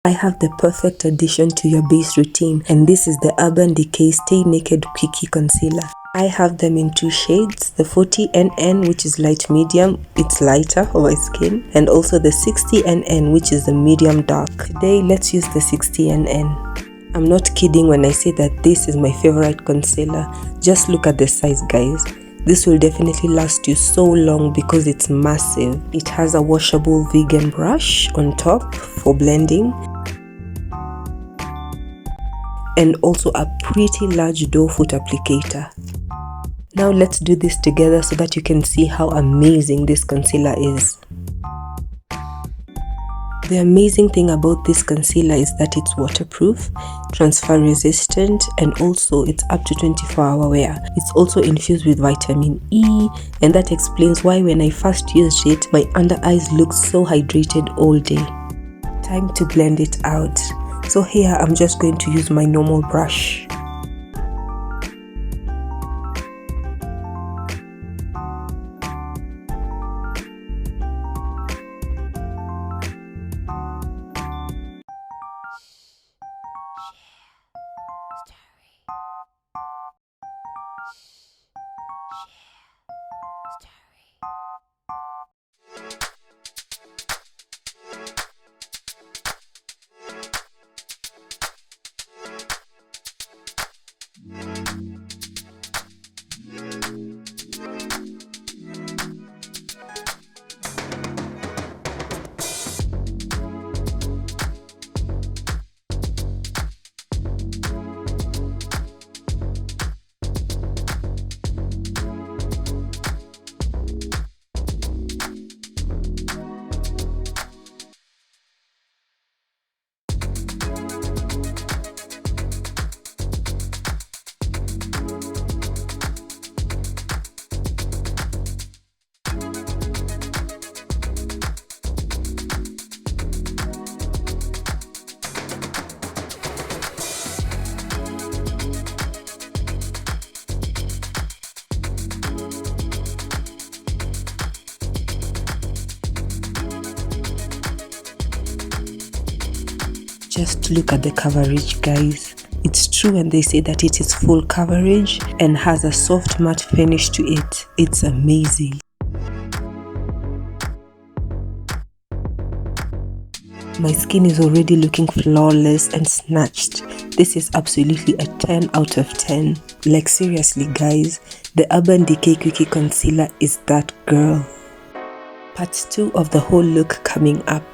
I have the perfect addition to your base routine, and this is the Urban Decay Stay Naked Quickie Concealer. I have them in 2 shades, the 40NN, which is light medium, it's lighter for my skin, and also the 60NN, which is the medium dark. Today, let's use the 60NN. I'm not kidding when I say that this is my favorite concealer. Just look at the size, guys. This will definitely last you so long because it's massive. It has a washable vegan brush on top for blending, and also a pretty large doe foot applicator. Now let's do this together so that you can see how amazing this concealer is. The amazing thing about this concealer is that it's waterproof, transfer resistant, and also it's up to 24-hour wear. It's also infused with vitamin E, and that explains why when I first used it, my under eyes looked so hydrated all day. Time to blend it out. So here I'm just going to use my normal brush. Just look at the coverage, guys. It's true when they say that it is full coverage and has a soft matte finish to it. It's amazing. My skin is already looking flawless and snatched. This is absolutely a 10 out of 10. Like seriously, guys, the Urban Decay Quickie Concealer is that girl. Part 2 of the whole look coming up.